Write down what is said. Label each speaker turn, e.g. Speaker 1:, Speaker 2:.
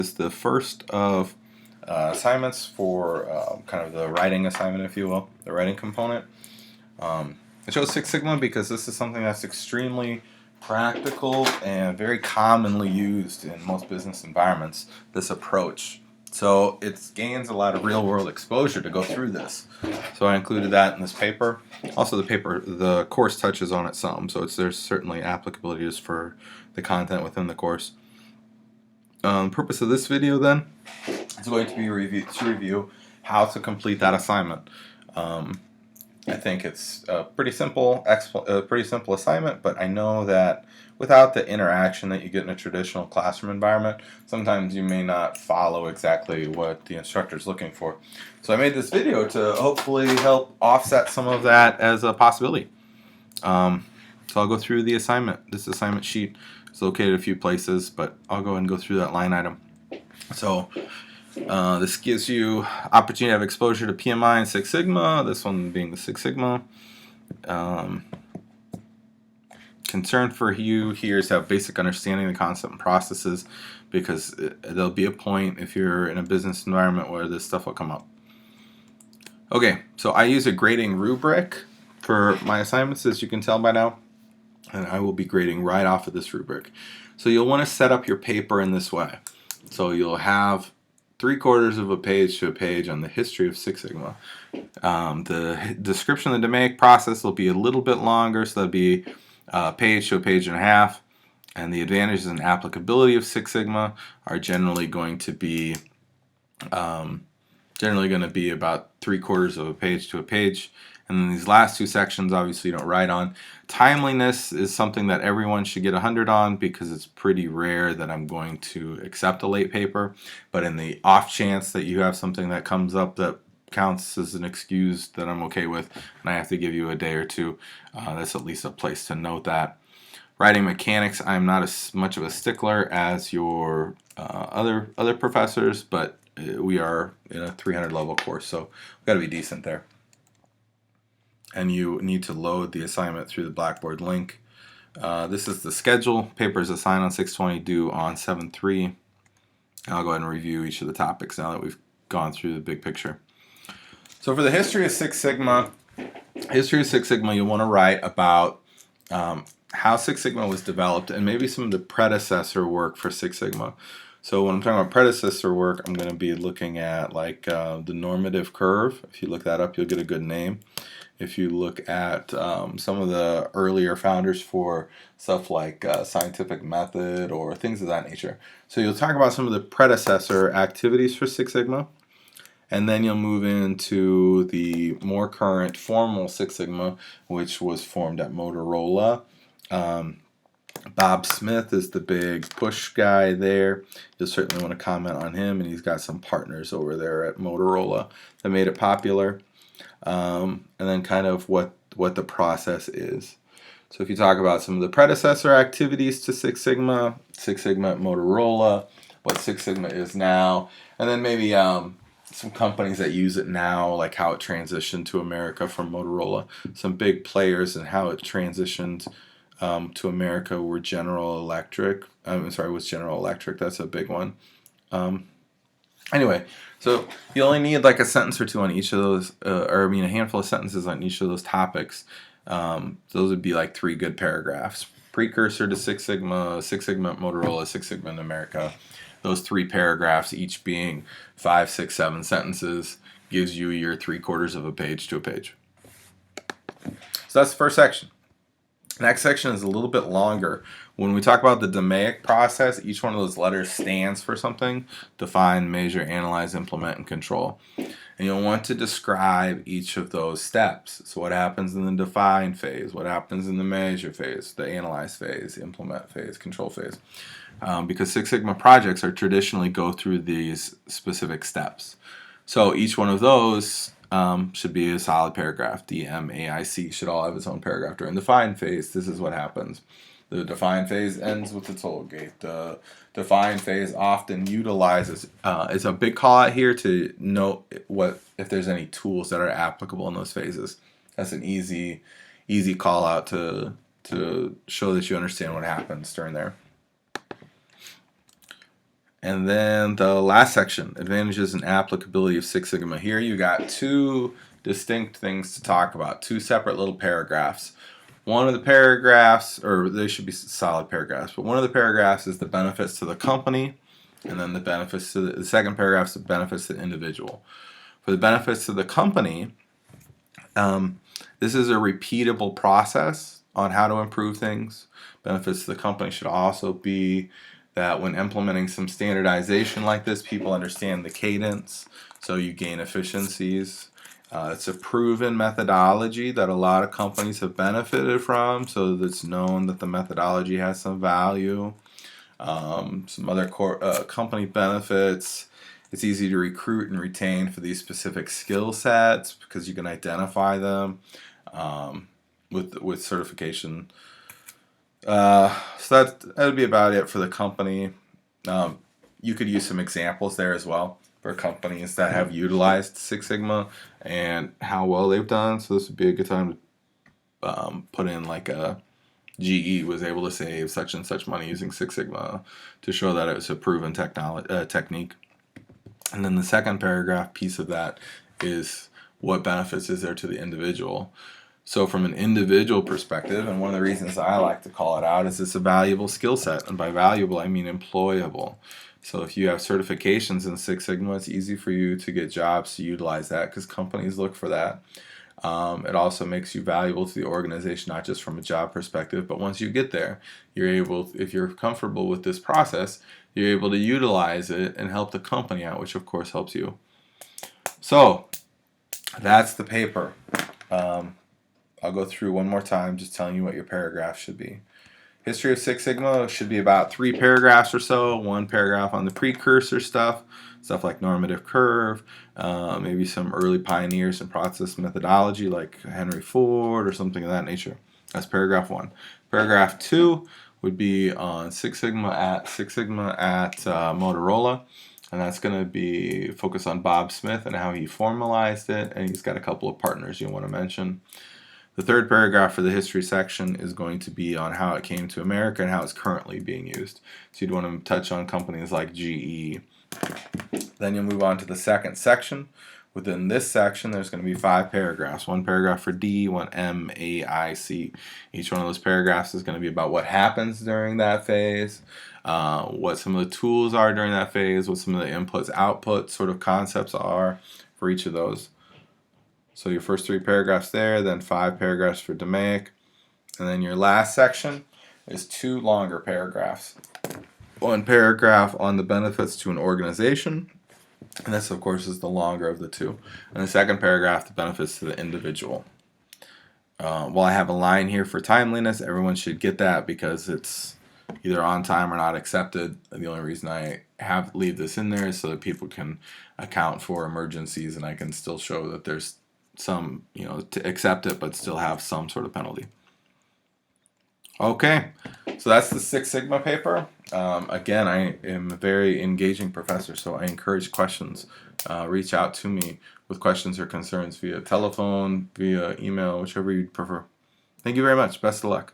Speaker 1: Is the first of assignments for kind of the writing assignment, if you will, the writing component. I chose Six Sigma because this is something that's extremely practical and very commonly used in most business environments, this approach. So it gains a lot of real world exposure to go through this. So I included that in this paper. Also the course touches on it some, so there's certainly applicabilities for the content within the course. The purpose of this video then is going to be to review how to complete that assignment. I think it's a pretty simple assignment, but I know that without the interaction that you get in a traditional classroom environment, sometimes you may not follow exactly what the instructor is looking for. So I made this video to hopefully help offset some of that as a possibility. So I'll go through the assignment. This assignment sheet is located a few places, but I'll go ahead and go through that line item. So this gives you opportunity to have exposure to PMI and Six Sigma, this one being the Six Sigma. Concern for you here is to have basic understanding of the concept and processes, because there'll be a point if you're in a business environment where this stuff will come up. Okay, so I use a grading rubric for my assignments, as you can tell by now, and I will be grading right off of this rubric. So you'll want to set up your paper in this way. So you'll have 3/4 of a page to a page on the history of Six Sigma. The description of the DMAIC process will be a little bit longer, so that'll be a page to a page and a half. And the advantages and applicability of Six Sigma are generally going to be about 3/4 of a page to a page. And then these last two sections, obviously, you don't write on. Timeliness is something that everyone should get 100 on, because it's pretty rare that I'm going to accept a late paper. But in the off chance that you have something that comes up that counts as an excuse that I'm okay with, and I have to give you a day or two, that's at least a place to note that. Writing mechanics, I'm not as much of a stickler as your other professors, but we are in a 300 level course, so we've got to be decent there. And you need to load the assignment through the Blackboard link. This is the schedule. Paper is assigned on 6/20, due on 7/3. I'll go ahead and review each of the topics now that we've gone through the big picture. So for the history of Six Sigma, you'll want to write about how Six Sigma was developed and maybe some of the predecessor work for Six Sigma. So when I'm talking about predecessor work, I'm going to be looking at like the normative curve. If you look that up, you'll get a good name. If you look at some of the earlier founders for stuff like scientific method or things of that nature. So you'll talk about some of the predecessor activities for Six Sigma, and then you'll move into the more current formal Six Sigma, which was formed at Motorola. Bob Smith is the big push guy there. You'll certainly want to comment on him, and he's got some partners over there at Motorola that made it popular. And then kind of what the process is. So if you talk about some of the predecessor activities to Six Sigma at Motorola, what Six Sigma is now, and then maybe some companies that use it now, like how it transitioned to America from Motorola. Some big players and how it transitioned to America were General Electric. Was General Electric. That's a big one. Anyway, so you only need like a sentence or two on each of those, a handful of sentences on each of those topics. Those would be like 3 good paragraphs. Precursor to Six Sigma at Motorola, Six Sigma in America. Those 3 paragraphs, each being 5, 6, 7 sentences, gives you your 3/4 of a page to a page. So that's the first section. Next section is a little bit longer. When we talk about the DMAIC process, each one of those letters stands for something: define, measure, analyze, implement, and control. And you'll want to describe each of those steps. So what happens in the define phase, what happens in the measure phase, the analyze phase, implement phase, control phase. Because Six Sigma projects are traditionally go through these specific steps. So each one of those should be a solid paragraph. DMAIC should all have its own paragraph. During the define phase, this is what happens. The define phase ends with the toll gate. The define phase often utilizes, it's a big call out here to note if there's any tools that are applicable in those phases. That's an easy call out to show that you understand what happens during there. And then the last section, advantages and applicability of Six Sigma. Here you got two distinct things to talk about, two separate little paragraphs. One of the paragraphs, or they should be solid paragraphs, but one of the paragraphs is the benefits to the company, and then the benefits to the second paragraph is the benefits to the individual. For the benefits to the company, this is a repeatable process on how to improve things. Benefits to the company should also be that when implementing some standardization like this, people understand the cadence, so you gain efficiencies. It's a proven methodology that a lot of companies have benefited from, so it's known that the methodology has some value. Some other company benefits. It's easy to recruit and retain for these specific skill sets because you can identify them with certification. So that would be about it for the company. You could use some examples there as well for companies that have utilized Six Sigma and how well they've done. So this would be a good time to put in like a GE was able to save such and such money using Six Sigma to show that it was a proven technique. And then the second paragraph piece of that is what benefits is there to the individual. So from an individual perspective, and one of the reasons I like to call it out is it's a valuable skill set. And by valuable, I mean employable. So if you have certifications in Six Sigma, it's easy for you to get jobs to utilize that because companies look for that. It also makes you valuable to the organization, not just from a job perspective, but once you get there, you're able, if you're comfortable with this process, you're able to utilize it and help the company out, which of course helps you. So that's the paper. I'll go through one more time, just telling you what your paragraph should be. History of Six Sigma should be about 3 paragraphs or so. 1 paragraph on the precursor stuff like normative curve, maybe some early pioneers in process methodology like Henry Ford or something of that nature. That's paragraph 1. Paragraph 2 would be on Six Sigma at Motorola, and that's going to be focused on Bob Smith and how he formalized it, and he's got a couple of partners you want to mention. The third paragraph for the history section is going to be on how it came to America and how it's currently being used. So you'd want to touch on companies like GE. Then you'll move on to the second section. Within this section, there's going to be 5 paragraphs. 1 paragraph for D, 1 M, A, I, C. Each one of those paragraphs is going to be about what happens during that phase, what some of the tools are during that phase, what some of the inputs, outputs, sort of concepts are for each of those. So your first 3 paragraphs there, then 5 paragraphs for DMAIC, and then your last section is 2 longer paragraphs. 1 paragraph on the benefits to an organization, and this of course is the longer of the 2. And the second paragraph, the benefits to the individual. While I have a line here for timeliness, everyone should get that because it's either on time or not accepted. The only reason I leave this in there is so that people can account for emergencies and I can still show that there's some, to accept it but still have some sort of penalty. Okay, so that's the Six Sigma paper. Again, I am a very engaging professor, so I encourage questions. Reach out to me with questions or concerns via telephone, via email, whichever you prefer. Thank you very much. Best of luck.